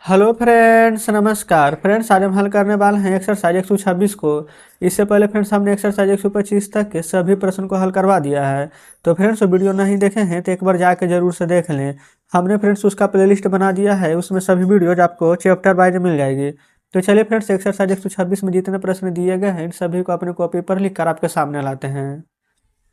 Hello friends, नमस्कार friends. आज हम हल करने वाले हैं एक्सरसाइज 126 को। इससे पहले फ्रेंड्स हमने एक्सरसाइज 125 तक के सभी प्रश्न को हल करवा दिया है। तो फ्रेंड्स वीडियो नहीं देखे हैं तो एक बार जाके जरूर से देख लें। हमने फ्रेंड्स उसका प्लेलिस्ट बना दिया है, उसमें सभी वीडियोज आपको चैप्टर वाइज मिल जाएगी। तो चलिए फ्रेंड्स, एक्सरसाइज 126 में जितने प्रश्न दिए गए हैं इन सभी को अपने कॉपी पर लिख कर आपके सामने लाते हैं।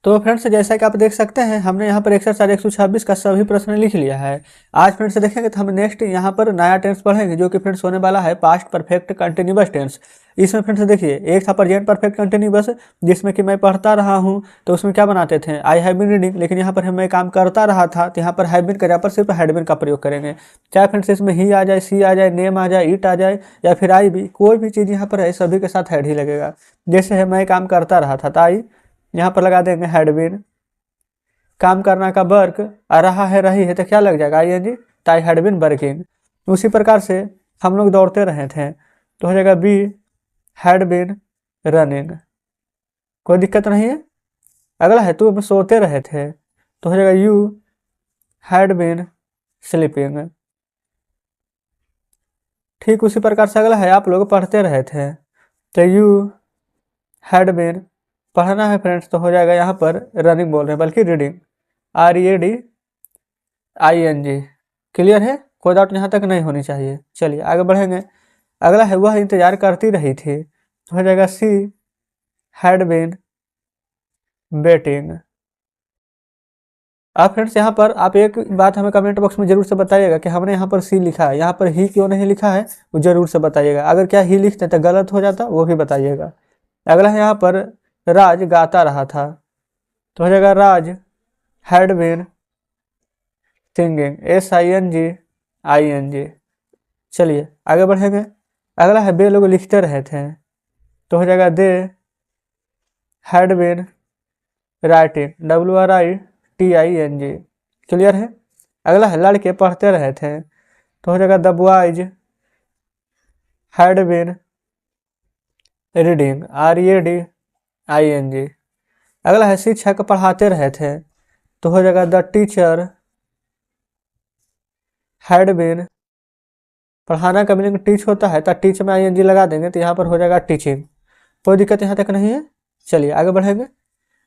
तो फ्रेंड्स, जैसा कि आप देख सकते हैं हमने यहाँ पर एक्सरसाइज 126 का सभी प्रश्न लिख लिया है। आज फ्रेंड्स देखेंगे तो हम नेक्स्ट यहाँ पर नया टेंस पढ़ेंगे, जो कि फ्रेंड्स होने वाला है पास्ट परफेक्ट कंटिन्यूअस टेंस। इसमें फ्रेंड्स देखिए, एक था प्रेजेंट परफेक्ट कंटिन्यूअस, जिसमें कि मैं पढ़ता रहा हूँ, तो उसमें क्या बनाते थे, आई हैव बीन रीडिंग। लेकिन यहाँ पर मैं काम करता रहा था, तो यहाँ पर हैव बीन के जगह पर सिर्फ हैड बीन का प्रयोग करेंगे। चाहे फ्रेंड्स इसमें ही आ जाए, सी आ जाए, नेम आ जाए, इट आ जाए, या फिर आई भी, कोई भी चीज़ यहाँ पर है सभी के साथ हैड ही लगेगा। जैसे है मैं काम करता रहा था, तो आई यहाँ पर लगा देंगे हैड बीन। काम करना का वर्क आ रहा है, रही है, तो क्या लग जाएगा, आई जी, आई हैड बीन वर्किंग। उसी प्रकार से हम लोग दौड़ते रहे थे, तो हो जाएगा बी हैड बीन रनिंग। कोई दिक्कत नहीं है। अगला है तुम सोते रहे थे, तो हो जाएगा यू हैड बीन स्लीपिंग। ठीक उसी प्रकार से अगला है आप लोग पढ़ते रहे थे, तो यू हैड बीन, पढ़ना है फ्रेंड्स, तो हो जाएगा यहाँ पर रनिंग बोल रहे हैं बल्कि रीडिंग, READING। क्लियर है, कोई डाउट यहाँ तक नहीं होनी चाहिए। चलिए आगे बढ़ेंगे। अगला है वह इंतजार करती रही थी, तो हो जाएगा सी हैड बीन वेटिंग। अब फ्रेंड्स यहाँ पर आप एक बात हमें कमेंट बॉक्स में जरूर से बताइएगा कि हमने यहाँ पर सी लिखा है, यहाँ पर ही क्यों नहीं लिखा है, वो जरूर से बताइएगा। अगर क्या ही लिखते तो गलत हो जाता, वो भी बताइएगा। अगला है यहाँ पर राज गाता रहा था, तो हो जाएगा राज हैड बीन सिंगिंग, SINGING। चलिए आगे बढ़ेंगे। अगला है वे लोग लिखते रहे थे, तो हो जाएगा they had been writing, WRITING। Clear है। अगला है लड़के पढ़ते रहे थे, तो हो जाएगा the boys had been reading, READING। अगला है शिक्षक पढ़ाते रहे थे, तो हो जाएगा द टीचर हैड बीन, पढ़ाना का मीनिंग टीच होता है, तो टीच में ING लगा देंगे, तो यहाँ पर हो जाएगा टीचिंग। कोई दिक्कत यहाँ तक नहीं है। चलिए आगे बढ़ेंगे।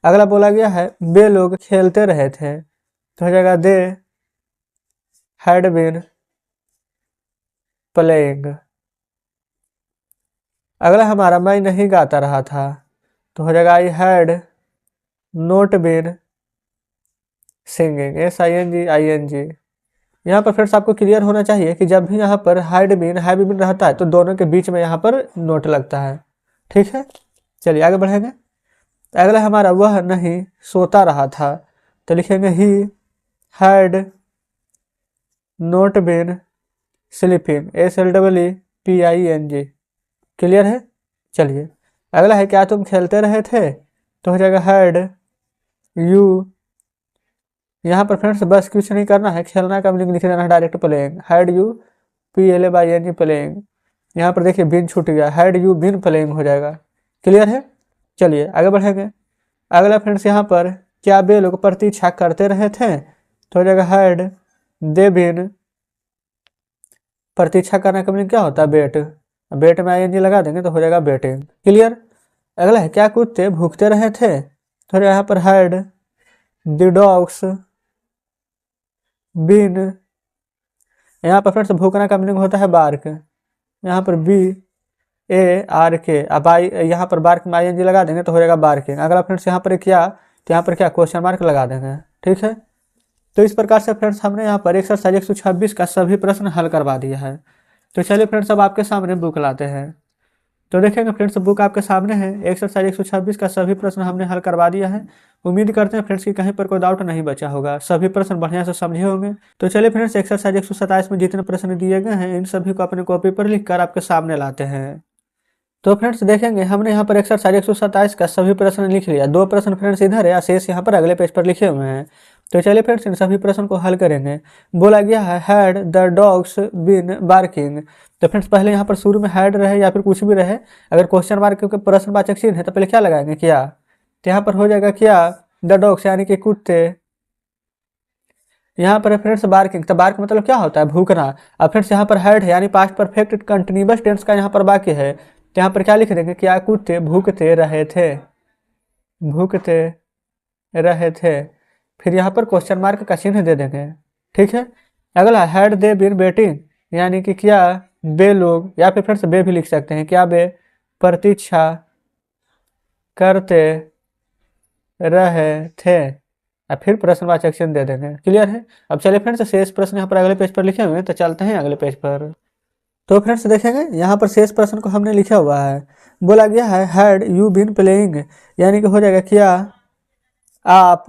अगला बोला गया है वे लोग खेलते रहे थे, तो हो जाएगा दे हैड बीन प्लेइंग। अगला हमारा मैं नहीं गाता रहा था, तो हो जाएगा I had not been singing, SINGING। यहाँ पर फ्रेंड्स आपको क्लियर होना चाहिए कि जब भी यहाँ पर हैड बीन हैव बीन रहता है, तो दोनों के बीच में यहाँ पर नोट लगता है। ठीक है, चलिए आगे बढ़ेंगे। अगला हमारा वह नहीं सोता रहा था, तो लिखेंगे he had not been sleeping, SLEEPING। Clear है। चलिए अगला है क्या तुम खेलते रहे थे, तो हो जाएगा हैड यू, यहाँ पर फ्रेंड्स बस कुछ नहीं करना है, खेलना का मीनिंग लिख देना है direct, playing, had you PLAYNG playing. यहाँ पर देखिए बिन छूट गया, हैड यू बिन प्लेइंग हो जाएगा। क्लियर है। चलिए आगे बढ़ेंगे। अगला फ्रेंड्स यहाँ पर क्या वे लोग प्रतीक्षा करते रहे थे, तो हो जाएगा हैड दे बिन, प्रतीक्षा करने का मीनिंग क्या होता है, बेट, बेट में ING लगा देंगे, तो हो जाएगा बेटिंग। क्लियर। अगला है क्या कुत्ते भूखते रहे थे, तो यहाँ पर हैड द डॉग्स बीन, यहाँ पर फ्रेंड्स भूखना का मीनिंग होता है बार्क, यहाँ पर BARK। अब यहाँ पर बार्क में ING लगा देंगे, तो हो जाएगा बार्किंग। अगला फ्रेंड्स यहाँ पर क्या, तो यहाँ पर क्या क्वेश्चन मार्क लगा देंगे। ठीक है। तो इस प्रकार से फ्रेंड्स हमने यहाँ पर एक्सरसाइज 126 का सभी प्रश्न हल करवा दिया है। तो चलिए फ्रेंड्स अब आपके सामने बुक लाते हैं। तो देखेंगे फ्रेंड्स बुक आपके सामने है, एक्सरसाइज 126 का सभी प्रश्न हमने हल करवा दिया है। उम्मीद करते हैं फ्रेंड्स कि कहीं पर कोई डाउट नहीं बचा होगा, सभी प्रश्न बढ़िया से समझे होंगे। तो चलिए फ्रेंड्स एक्सरसाइज 127 में जितने प्रश्न दिए गए हैं इन सभी को अपने कॉपी पर लिखकर आपके सामने लाते हैं। तो फ्रेंड्स देखेंगे हमने यहाँ पर एक्सरसाइज 127 का सभी प्रश्न लिख लिया। दो प्रश्न फ्रेंड्स इधर है, शेष यहाँ पर अगले पेज पर लिखे हुए हैं। तो चलिए फ्रेंड्स इन सभी प्रश्न को हल करेंगे। बोला गया है had the dogs been barking. तो फ्रेंड्स पहले यहाँ पर शुरू में हैड रहे या फिर कुछ भी रहे, अगर क्वेश्चन मार्क के प्रश्नवाचक चिन्ह है तो पहले क्या लगाएंगे, क्या। तो यहाँ पर हो जाएगा क्या द डॉग्स, यानी कि कुत्ते यहाँ पर है फ्रेंड्स बार्किंग, तो बार्क मतलब क्या होता है, भूखना। अब फ्रेंड्स यहाँ पर हैड है यानी पास्ट परफेक्ट कंटिन्यूअस टेंस का यहाँ पर वाक्य है, तो यहाँ पर क्या लिख देंगे, क्या कुत्ते भूखते रहे थे, भूखते रहे थे। फिर यहाँ पर क्वेश्चन मार्क का चिन्ह दे देंगे, ठीक है। अगला हैड दे बीन वेटिंग, यानी कि क्या वे लोग, या फिर फ्रेंड्स वे भी लिख सकते हैं, क्या वे प्रतीक्षा करते रहे थे। अब फिर प्रश्नवाचक चिन्ह दे देंगे, क्लियर है। अब चलिए फ्रेंड्स शेष प्रश्न यहाँ पर अगले पेज पर लिखे हुए हैं, तो चलते हैं अगले पेज पर। तो फ्रेंड्स देखेंगे यहाँ पर शेष प्रश्न को हमने लिखा हुआ है, बोला गया है हैड यू बीन प्लेइंग, यानी कि हो जाएगा क्या आप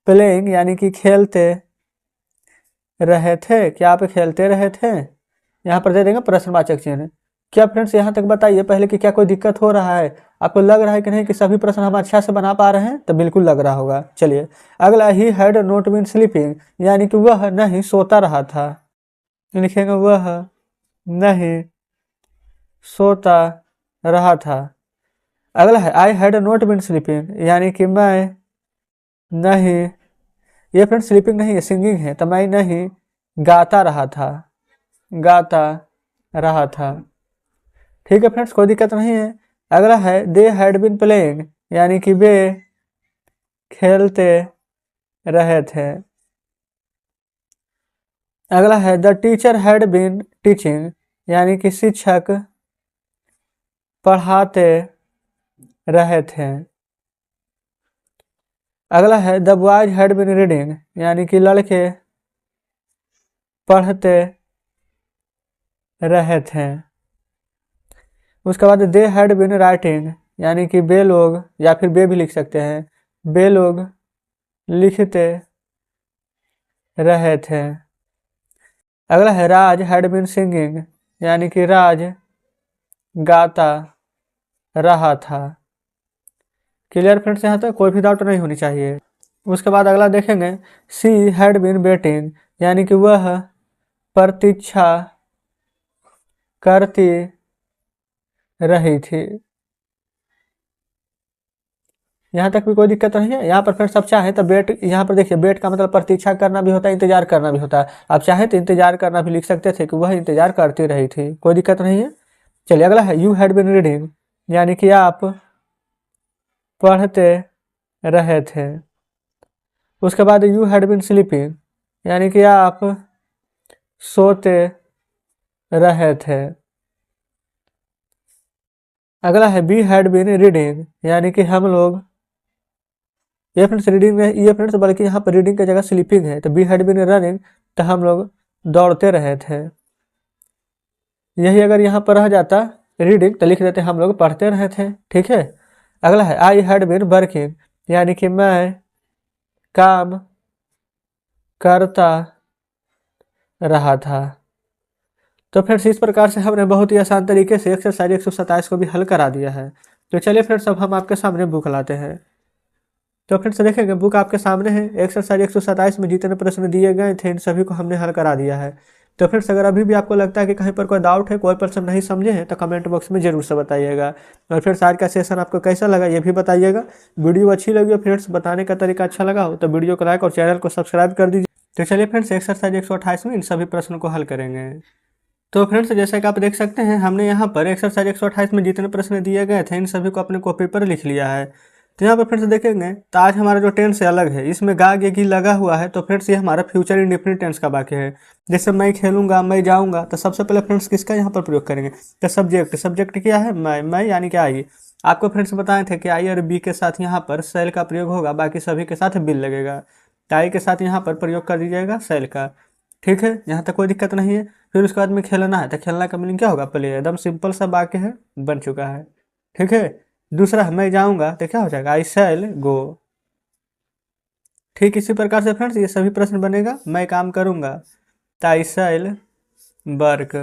प्लेइंग यानी कि खेलते रहे थे, क्या आप खेलते रहे थे। यहाँ पर दे देंगे प्रश्नवाचक चिन्ह। क्या फ्रेंड्स यहाँ तक बताइए पहले कि क्या कोई दिक्कत हो रहा है, आपको लग रहा है कि नहीं कि सभी प्रश्न हम अच्छा से बना पा रहे हैं, तो बिल्कुल लग रहा होगा। चलिए अगला, he had not been sleeping, यानी कि वह नहीं सोता रहा था, लिखेंगे वह नहीं सोता रहा था। अगला है I had not been sleeping, यानी कि मैं नहीं, ये फ्रेंड्स स्लीपिंग नहीं है सिंगिंग है, तो मैं नहीं गाता रहा था, गाता रहा था, ठीक है फ्रेंड्स कोई दिक्कत नहीं है। अगला है दे हैड बीन प्लेइंग, यानी कि वे खेलते रहे थे। अगला है the teacher had been teaching, यानी कि शिक्षक पढ़ाते रहे थे। अगला है the boys had been reading, यानी कि लड़के पढ़ते रहे थे। उसके बाद दे हैड बीन राइटिंग, यानी कि वे लोग, या फिर वे भी लिख सकते हैं, वे लोग लिखते रहे थे। अगला है राज हैड बीन सिंगिंग, यानी कि राज गाता रहा था। क्लियर फ्रेंड्स, यहाँ तक कोई भी डाउट नहीं होनी चाहिए। उसके बाद अगला देखेंगे सी हैड बीन वेटिंग, यानी कि वह प्रतीक्षा करती रही थी। यहाँ तक भी कोई दिक्कत नहीं है। यहाँ पर फ्रेंड्स आप चाहे तो वेट, यहाँ पर देखिए वेट का मतलब प्रतीक्षा करना भी होता है, इंतजार करना भी होता है। आप चाहे तो इंतजार करना भी लिख सकते थे कि वह इंतजार करती रही थी, कोई दिक्कत नहीं है। चलिए अगला है यू हैड बीन रीडिंग, यानी कि आप पढ़ते रहे थे। उसके बाद यू हैड बीन स्लीपिंग, यानी कि आप सोते रहे थे। अगला है बी हैड बीन रीडिंग, यानी कि हम लोग, ये फ्रेंड्स रीडिंग में, ये फ्रेंड्स बल्कि यहाँ पर रीडिंग की जगह स्लीपिंग है, तो बी हैड बीन रनिंग, तो हम लोग दौड़ते रहे थे। यही अगर यहाँ पर रह जाता रीडिंग तो लिख देते हम लोग पढ़ते रहे थे, ठीक है। अगला है आई हैड बीन वर्किंग, यानी कि मैं काम करता रहा था। तो फ्रेंड्स इस प्रकार से हमने बहुत ही आसान तरीके से एक्सरसाइज 127 को भी हल करा दिया है। तो चलिए फ्रेंड्स अब हम आपके सामने बुक लाते हैं। तो फ्रेंड्स देखेंगे बुक आपके सामने है, एक्सरसाइज 127 में जितने प्रश्न दिए गए थे इन सभी को हमने हल करा दिया है। तो फ्रेंड्स अगर अभी भी आपको लगता है कि कहीं पर कोई डाउट है, कोई प्रश्न नहीं समझे हैं, तो कमेंट बॉक्स में जरूर से बताइएगा। और फ्रेंड्स आज का सेशन आपको कैसा लगा ये भी बताइएगा। वीडियो अच्छी लगी हो फ्रेंड्स, बताने का तरीका अच्छा लगा हो तो वीडियो को लाइक और चैनल को सब्सक्राइब कर दीजिए। तो चलिए फ्रेंड्स एक्सरसाइज 128 में इन सभी प्रश्नों को हल करेंगे। तो फ्रेंड्स जैसा कि आप देख सकते हैं हमने यहाँ पर एक्सरसाइज 128 में जितने प्रश्न दिए गए थे इन सभी को अपने कॉपी पर लिख लिया है। तो यहाँ पर फ्रेंड्स देखेंगे तो आज हमारा जो टेंस से अलग है, इसमें गा गे गी लगा हुआ है। तो फ्रेंड्स ये हमारा फ्यूचर इंडेफिनिट टेंस का वाक्य है। जैसे मैं खेलूंगा, मैं जाऊंगा, तो सबसे पहले फ्रेंड्स किसका यहाँ पर प्रयोग करेंगे, तो सब्जेक्ट। सब्जेक्ट क्या है, मैं यानी कि आई। आपको फ्रेंड्स बताए थे कि आई और बी के साथ यहाँ पर सेल का प्रयोग होगा, बाकी सभी के साथ बिल लगेगा। तो आई के साथ यहाँ पर प्रयोग कर दीजिएगा सेल का, ठीक है, यहाँ तक कोई दिक्कत नहीं है। फिर उसके बाद में खेलना है, तो खेलना का मीनिंग क्या होगा, प्ले। एकदम सिंपल सा वाक्य है, बन चुका है, ठीक है। दूसरा मैं जाऊंगा तो क्या हो जाएगा, आई शैल गो। ठीक इसी प्रकार से फ्रेंड्स ये सभी प्रश्न बनेगा, मैं काम करूंगा तो आई शैल वर्क।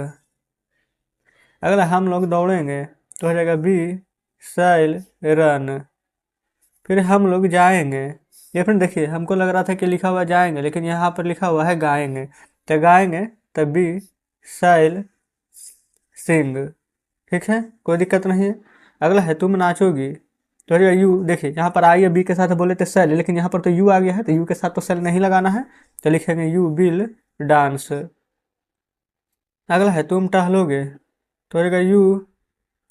अगला हम लोग दौड़ेंगे तो हो जाएगा बी शैल रन। फिर हम लोग जाएंगे, ये फ्रेंड देखिए हमको लग रहा था कि लिखा हुआ जाएंगे, लेकिन यहाँ पर लिखा हुआ है गाएंगे। तो गाएंगे तो बी शैल सिंग, ठीक है, कोई दिक्कत नहीं है। अगला है तुम नाचोगी, तो हो जाएगा यू। देखिए यहाँ पर आई या बी के साथ बोले तो सेल, लेकिन यहाँ पर तो यू आ गया है, तो यू के साथ तो सेल नहीं लगाना है, तो लिखेंगे यू विल डांस। अगला है तुम टहलोगे, तो हो जाएगा यू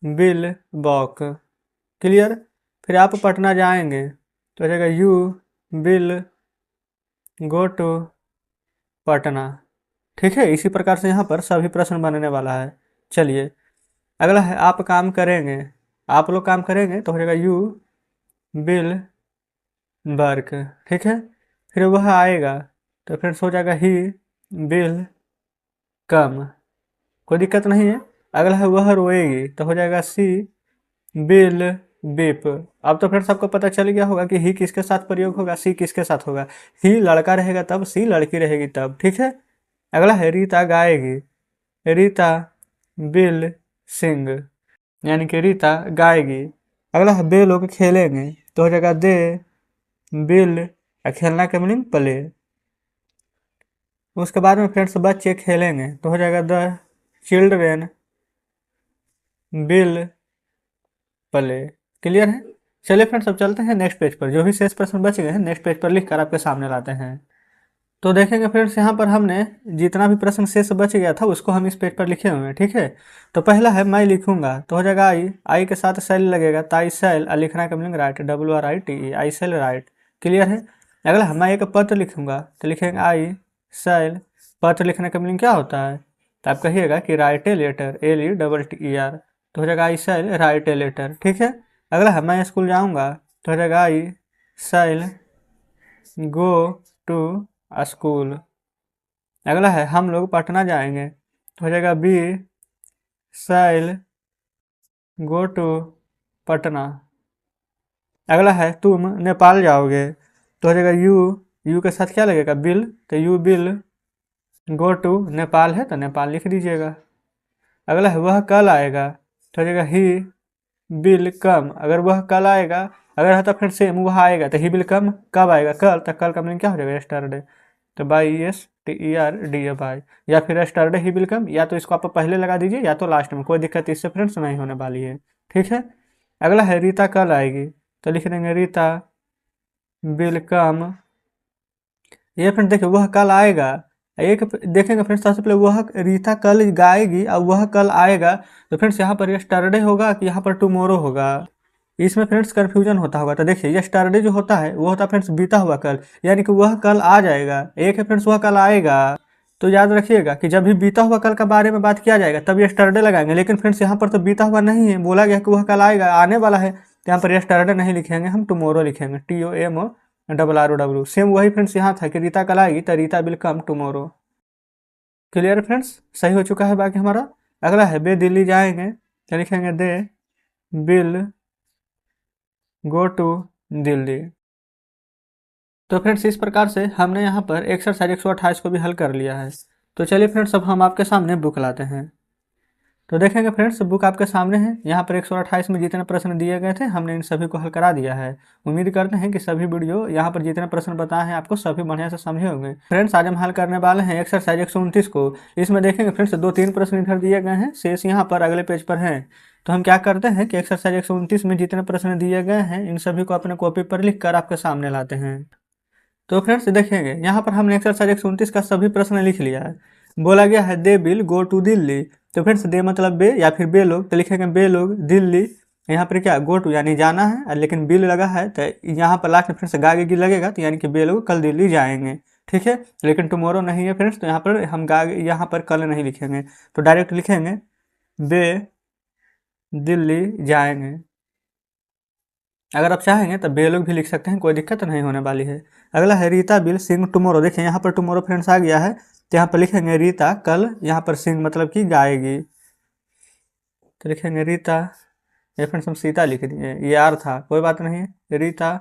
विल वॉक। क्लियर। फिर आप पटना जाएंगे, तो हो जाएगा you will go to Patna. ठीक है, इसी प्रकार से यहाँ पर सभी प्रश्न बनने वाला है। चलिए अगला है आप काम करेंगे, आप लोग काम करेंगे, तो हो जाएगा यू विल वर्क। ठीक है। फिर वह आएगा, तो फिर हो जाएगा ही विल कम। कोई दिक्कत नहीं है। अगला है वह रोएगी, तो हो जाएगा सी विल बीप। अब तो फिर सबको पता चल गया होगा कि ही किसके साथ प्रयोग होगा, सी किसके साथ होगा। ही लड़का रहेगा तब, सी लड़की रहेगी तब। ठीक है। अगला है रीता गाएगी, रीता विल सिंग, यानी कि रीता गाएगी। अगला है बे लोग खेलेंगे, तो हो जाएगा दे विल, खेलना का मीनिंग प्ले। उसके बाद में फ्रेंड्स बच्चे खेलेंगे, तो हो जाएगा the children will play. Clear है। चलिए फ्रेंड्स अब चलते हैं नेक्स्ट पेज पर, जो भी शेष प्रश्न बच गए हैं नेक्स्ट पेज पर लिख कर आपके सामने लाते हैं। तो देखेंगे फ्रेंड्स यहाँ पर हमने जितना भी प्रश्न शेष बच गया था उसको हम इस पेज पर लिखे हुए हैं। ठीक है। तो पहला है मैं लिखूंगा, तो हो जाएगा आई, आई के साथ सेल लगेगा, ताई सेल, लिखना का मीनिंग राइट, WRITE, आई सेल राइट। क्लियर है। अगला है मैं एक पत्र लिखूंगा, तो लिखेंगे आई सेल, पत्र लिखने का मीनिंग क्या होता है, तो आप कहिएगा कि राइट ए लेटर, LETTER, तो हो जाएगा I cell right a letter. ठीक है। अगला है मैं स्कूल जाऊंगा, तो हो जाएगा I shall go to school. अगला है हम लोग पटना जाएंगे, तो हो जाएगा we shall go to Patna. अगला है तुम नेपाल जाओगे, तो हो जाएगा यू के साथ क्या लगेगा, बिल, तो you will go to Nepal है तो नेपाल लिख दीजिएगा। अगला है वह कल आएगा, तो हो जाएगा ही बिल कम। अगर वह कल आएगा, अगर है तो फिर सेम वह आएगा, तो ही बिल कम कब आएगा, कल, तो कल का मीनिंग क्या हो जाएगा, यस्टरडे, तो YESTERDAY, या फिर यस्टरडे ही बिल कम, या तो इसको आप पहले लगा दीजिए या तो लास्ट में, कोई दिक्कत इससे फ्रेंड्स नहीं होने वाली है। ठीक है। अगला है रीता कल आएगी, तो लिख देंगे रीता बिल कम। ये फ्रेंड देखिए वह कल आएगा, एक देखेंगे फ्रेंड्स सबसे पहले वह रीता कल गाएगी और वह कल आएगा, तो फ्रेंड्स यहाँ पर यस्टरडे होगा कि यहाँ पर टुमारो होगा, इसमें फ्रेंड्स कन्फ्यूजन होता होगा। तो देखिए यस्टरडे जो होता है वो होता है फ्रेंड्स बीता हुआ कल, यानी कि वह कल आ जाएगा। एक है फ्रेंड्स वह कल आएगा, तो याद रखिएगा कि जब भी बीता हुआ कल का बारे में बात किया जाएगा तब यस्टरडे लगाएंगे, लेकिन फ्रेंड्स यहाँ पर तो बीता हुआ नहीं है, बोला गया कि वह कल आएगा, आने वाला है, तो यहाँ पर यस्टरडे नहीं लिखेंगे, हम टुमारो लिखेंगे, TOMORROW। सेम वही फ्रेंड्स यहाँ था कि रीता कल आएगी तो Rita will come tomorrow. Clear friends, सही हो चुका है बाकी हमारा। अगला है वे दिल्ली जाएंगे, तो लिखेंगे they will go to Delhi. तो फ्रेंड्स इस प्रकार से हमने यहाँ पर एक्सरसाइज 128 को भी हल कर लिया है। तो चलिए फ्रेंड्स अब हम आपके सामने बुक लाते हैं। तो देखेंगे फ्रेंड्स बुक आपके सामने है, यहाँ पर 128 में जितने प्रश्न दिए गए थे हमने इन सभी को हल करा दिया है। उम्मीद करते हैं कि सभी वीडियो यहाँ पर जितने प्रश्न बताए हैं आपको सभी बढ़िया से समझे होंगे। फ्रेंड्स आज हम हल करने वाले हैं एक्सरसाइज 129 को। इसमें देखेंगे फ्रेंड्स 2-3 प्रश्न इधर दिए गए हैं, शेष यहाँ पर अगले पेज पर हैं। तो हम क्या करते हैं कि एक्सरसाइज 129 में जितने प्रश्न दिए गए हैं इन सभी को अपने कॉपी पर लिख कर आपके सामने लाते हैं। तो फ्रेंड्स देखेंगे यहाँ पर हमने एक्सरसाइज 129 का सभी प्रश्न लिख लिया है। बोला गया है they will go to Delhi, तो फ्रेंड्स दे मतलब बे या फिर बे लोग, तो लिखेंगे बे लोग दिल्ली। यहाँ पर क्या गो टू यानी जाना है, लेकिन बिल लगा है तो यहाँ पर लास्ट में फ्रेंड्स गागे लगेगा, तो यानी कि बे लोग कल दिल्ली जाएंगे। ठीक है। लेकिन टुमारो नहीं है फ्रेंड्स, तो यहाँ पर हम यहाँ पर कल नहीं लिखेंगे, तो डायरेक्ट लिखेंगे बे दिल्ली जाएंगे। अगर आप चाहेंगे तो बे लोग भी लिख सकते हैं, कोई दिक्कत नहीं होने वाली है। अगला है रीता विल सिंग टुमारो। देखिए यहाँ पर टुमारो फ्रेंड्स आ गया है, तो यहाँ पर लिखेंगे रीता कल, यहाँ पर सिंग मतलब कि गाएगी, तो लिखेंगे रीता, ये फ्रेंड्स हम सीता लिख दिए, ये आर था कोई बात नहीं है, रीता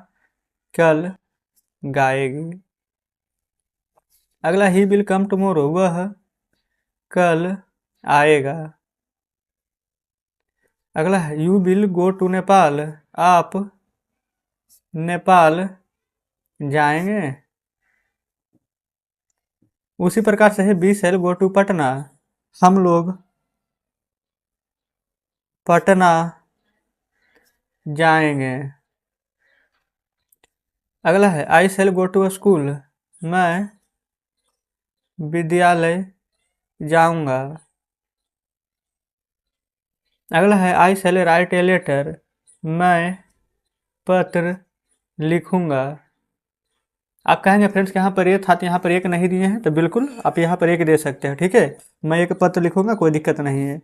कल गाएगी। अगला ही विल कम टुमारो, वह कल आएगा। अगला है you will go to Nepal, आप नेपाल जाएंगे। उसी प्रकार से है we shall go to Patna, हम लोग पटना जाएंगे। अगला है आई शैल गो टू स्कूल, मैं विद्यालय जाऊंगा। अगला है आई शैल राइट ए लेटर, मैं पत्र लिखूंगा। आप कहेंगे फ्रेंड्स यहाँ पर ये था तो यहाँ पर एक नहीं दिए हैं, तो बिल्कुल आप यहाँ पर एक दे सकते हैं, ठीक है। मैं एक पत्र लिखूंगा, कोई दिक्कत नहीं है।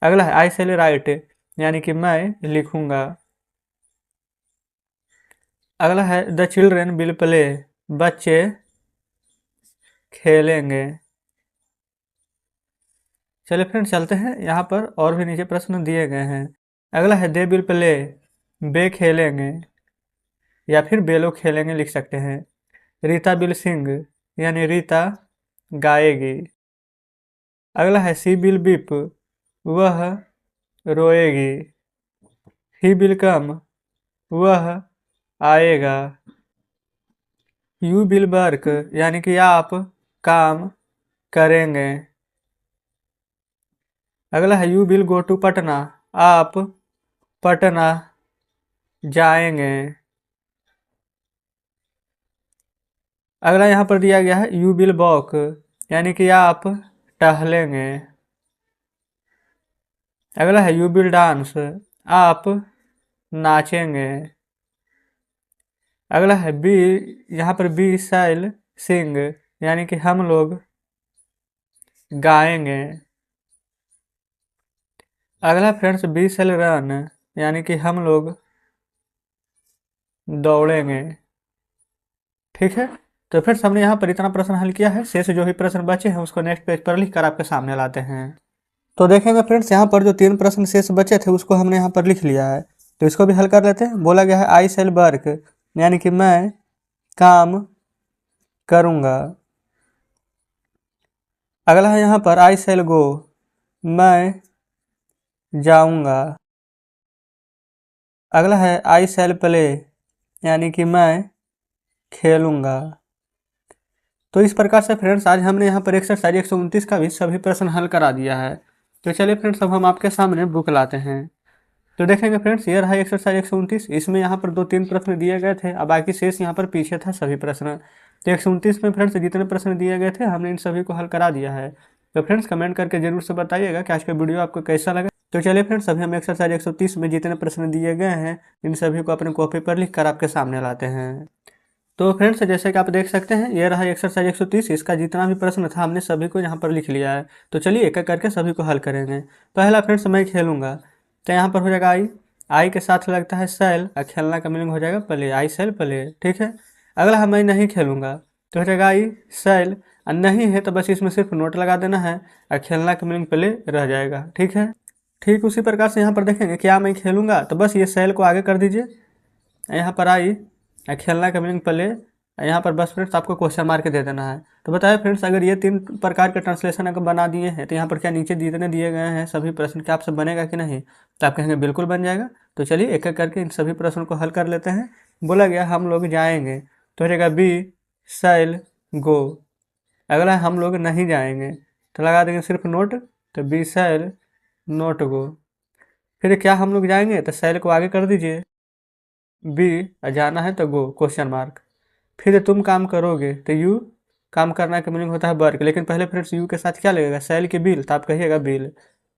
अगला है आई शैल राइट, यानी कि मैं लिखूंगा। अगला है द चिल्ड्रेन विल प्ले, बच्चे खेलेंगे। चलिए फ्रेंड्स चलते हैं, यहाँ पर और भी नीचे प्रश्न दिए गए हैं। अगला है दे विल प्ले, बे खेलेंगे, या फिर बे लोग खेलेंगे लिख सकते हैं। रीता विल सिंग, यानी रीता गाएगी। अगला है सी विल बीप, वह रोएगी। ही विल कम, वह आएगा। यू विल वर्क, यानी कि आप काम करेंगे। अगला है you will go to Patna, आप पटना जाएंगे। अगला यहाँ पर दिया गया है यू विल वॉक, यानी कि आप टहलेंगे। अगला है यू विल डांस, आप नाचेंगे। अगला है बी, यहाँ पर बी शैल सिंग, यानी कि हम लोग गाएंगे। अगला फ्रेंड्स बी शैल रन, यानी कि हम लोग दौड़ेंगे, ठीक है। तो फ्रेंड्स हमने यहाँ पर इतना प्रश्न हल किया है, शेष जो भी प्रश्न बचे हैं उसको नेक्स्ट पेज पर लिख कर आपके सामने लाते हैं। तो देखेंगे फ्रेंड्स यहाँ पर जो 3 प्रश्न शेष बचे थे उसको हमने यहाँ पर लिख लिया है, तो इसको भी हल कर लेते हैं। बोला गया है आई शैल वर्क, यानी कि मैं काम करूँगा। अगला है यहाँ पर आई शैल गो, मैं जाऊँगा। अगला है आई शैल प्ले, यानी कि मैं खेलूँगा। तो इस प्रकार से फ्रेंड्स आज हमने यहाँ पर एक्सरसाइज 129 का भी सभी प्रश्न हल करा दिया है। तो चलिए फ्रेंड्स अब हम आपके सामने बुक लाते हैं। तो देखेंगे फ्रेंड्स ये रहा एक्सरसाइज 129, इसमें यहाँ पर 2-3 प्रश्न दिए गए थे, अब बाकी शेष यहाँ पर पीछे था सभी प्रश्न। तो 129 में फ्रेंड्स जितने प्रश्न दिए गए थे हमने इन सभी को हल करा दिया है। तो फ्रेंड्स कमेंट करके जरूर से बताइएगा कि आज का वीडियो आपको कैसा लगा। तो चलिए फ्रेंड्स अभी हम एक्सरसाइज 130 में जितने प्रश्न दिए गए हैं इन सभी को अपने कॉपी पर लिख कर आपके सामने लाते हैं। तो फ्रेंड्स जैसे कि आप देख सकते हैं ये रहा एक्सरसाइज 130, इसका जितना भी प्रश्न था हमने सभी को यहाँ पर लिख लिया है। तो चलिए एक एक करके सभी को हल करेंगे। पहला फ्रेंड्स मैं खेलूंगा, तो यहाँ पर हो जाएगा आई के साथ लगता है शैल, और खेलना का मीनिंग हो जाएगा प्ले, आई शैल प्ले, ठीक है। अगला है मैं नहीं खेलूंगा, तो हो जाएगा आई शैल, और नहीं है तो बस इसमें सिर्फ नोट लगा देना है और खेलना का मीनिंग प्ले रह जाएगा, ठीक है। ठीक उसी प्रकार से यहाँ पर देखेंगे क्या मैं खेलूंगा, तो बस ये शैल को आगे कर दीजिए, यहाँ पर आई खेलना का मीनिंग प्ले, यहाँ पर बस फ्रेंड्स आपको क्वेश्चन मार्क दे देना है। तो बताए फ्रेंड्स अगर ये 3 प्रकार के ट्रांसलेशन अगर बना दिए हैं तो यहाँ पर क्या नीचे जितने दिए गए हैं सभी प्रश्न क्या आपसे बनेगा कि नहीं, तो आप कहेंगे बिल्कुल बन जाएगा। तो चलिए एक एक करके इन सभी प्रश्नों को हल कर लेते हैं। बोला गया हम लोग जाएंगे, तो हो जाएगा बी शैल गो। अगला हम लोग नहीं जाएंगे, तो लगा देंगे सिर्फ नोट, तो बी शैल नोट गो। फिर क्या हम लोग जाएंगे, तो शैल को आगे कर दीजिए, बी जाना है तो गो क्वेश्चन मार्क। फिर तुम काम करोगे, तो यू काम करना का मीनिंग होता है वर्क, लेकिन पहले फ्रेंड्स यू के साथ क्या लगेगा, शैल की बिल, तो आप कहिएगा बिल,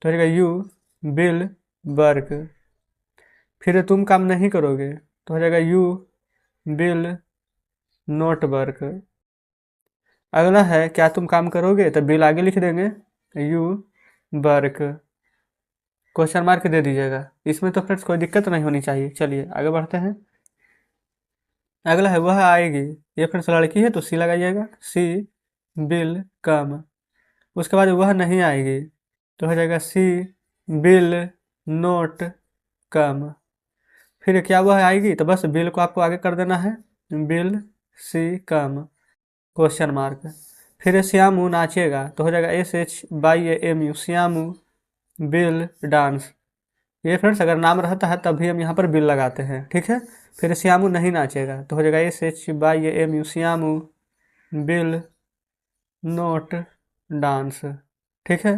तो रहेगा यू बिल वर्क। फिर तुम काम नहीं करोगे, तो हो जाएगा यू बिल नोट वर्क। अगला है क्या तुम काम करोगे, तो बिल आगे लिख देंगे, यू वर्क क्वेश्चन मार्क दे दीजिएगा। इसमें तो फ्रेंड्स कोई दिक्कत नहीं होनी चाहिए। चलिए आगे बढ़ते हैं। अगला है वह आएगी, ये फ्रेंड्स लड़की है तो सी लगाइएगा, सी बिल कम। उसके बाद वह नहीं आएगी, तो हो जाएगा सी बिल नोट कम। फिर क्या वह आएगी, तो बस बिल को आपको आगे कर देना है, बिल सी कम क्वेश्चन मार्क। फिर श्यामू नाचेगा, तो हो जाएगा SHYAMU श्यामू बिल डांस। ये फ्रेंड्स अगर नाम रहता है तभी हम यहाँ पर बिल लगाते हैं, ठीक है। फिर श्यामू नहीं नाचेगा, तो हो जाएगा SHYAMU Shyamu bill note dance, ठीक है।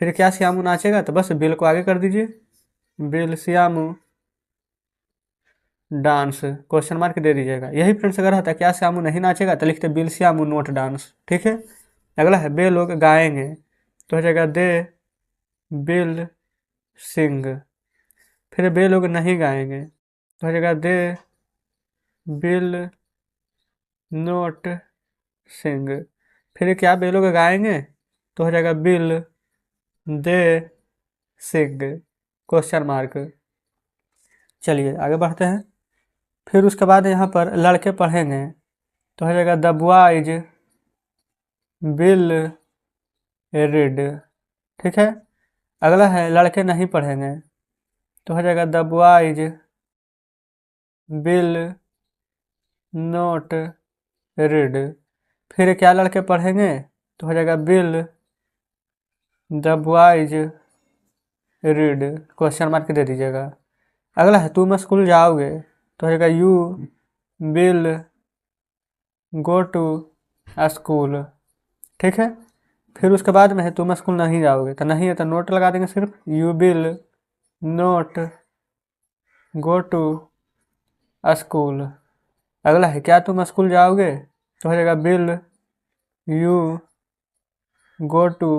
फिर क्या श्यामू नाचेगा, तो बस बिल को आगे कर दीजिए, will Shyamu dance question mark दे दीजिएगा। यही फ्रेंड्स अगर रहता क्या श्यामू नहीं नाचेगा तो लिखते बिल श्यामू नोट डांस। ठीक है। अगला है बे लोग गाएंगे तो हो जाएगा दे बिल सिंग। फिर बे लोग नहीं गाएंगे तो हो जाएगा दे बिल नोट सिंग। फिर क्या बे लोग गाएंगे तो हो जाएगा बिल दे सिंग क्वेश्चन मार्क। चलिए आगे बढ़ते हैं। फिर उसके बाद यहाँ पर लड़के पढ़ेंगे तो हो जाएगा द बॉयज विल रीड। ठीक है। अगला है लड़के नहीं पढ़ेंगे तो हो जाएगा the boys will not read. फिर क्या लड़के पढ़ेंगे तो हो जाएगा will the boys read question mark दे दीजिएगा। अगला है तुम स्कूल जाओगे तो हो जाएगा you will go to school. ठीक है। फिर उसके बाद में है तुम स्कूल नहीं जाओगे तो नहीं है तो नोट लगा देंगे सिर्फ you will not go to school. अगला है क्या तुम स्कूल जाओगे तो हो जाएगा will you go to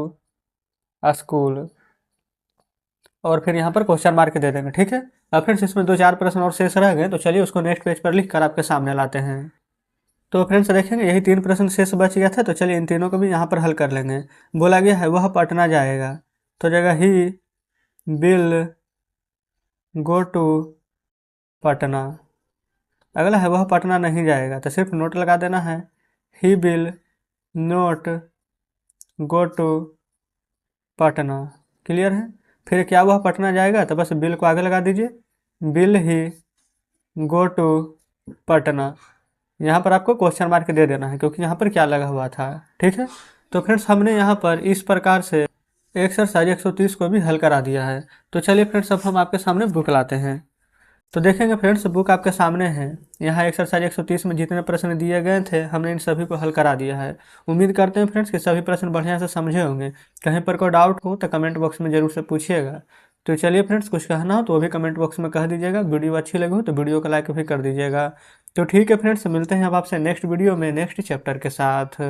school और फिर यहाँ पर क्वेश्चन मार्क दे देंगे। ठीक है। अब फ्रेंड्स इसमें 2-4 प्रश्न और शेष रह गए तो चलिए उसको नेक्स्ट पेज पर लिख कर आपके सामने लाते हैं। तो फ्रेंड्स देखेंगे यही 3 प्रश्न शेष बच गया था तो चलिए इन तीनों को भी यहाँ पर हल कर लेंगे। बोला गया है वह पटना जाएगा तो जगह he will go to Patna. अगला है वह पटना नहीं जाएगा तो सिर्फ नोट लगा देना है he will not go to Patna. Clear है। फिर क्या वह पटना जाएगा तो बस बिल को आगे लगा दीजिए will he go to Patna. यहाँ पर आपको क्वेश्चन मार्क दे देना है क्योंकि यहाँ पर क्या लगा हुआ था। ठीक है। तो फ्रेंड्स हमने यहाँ पर इस प्रकार से एक्सरसाइज 130 को भी हल करा दिया है। तो चलिए फ्रेंड्स अब हम आपके सामने बुक लाते हैं। तो देखेंगे फ्रेंड्स बुक आपके सामने है। यहाँ एक्सरसाइज 130 में जितने प्रश्न दिए गए थे हमने इन सभी को हल करा दिया है। उम्मीद करते हैं फ्रेंड्स कि सभी प्रश्न बढ़िया से समझे होंगे। कहीं पर कोई डाउट हो तो कमेंट बॉक्स में ज़रूर से पूछिएगा। तो चलिए फ्रेंड्स कुछ कहना हो तो वो भी कमेंट बॉक्स में कह दीजिएगा। वीडियो अच्छी लगी हो तो वीडियो को लाइक भी कर दीजिएगा। तो ठीक है फ्रेंड्स मिलते हैं अब आपसे नेक्स्ट वीडियो में नेक्स्ट चैप्टर के साथ।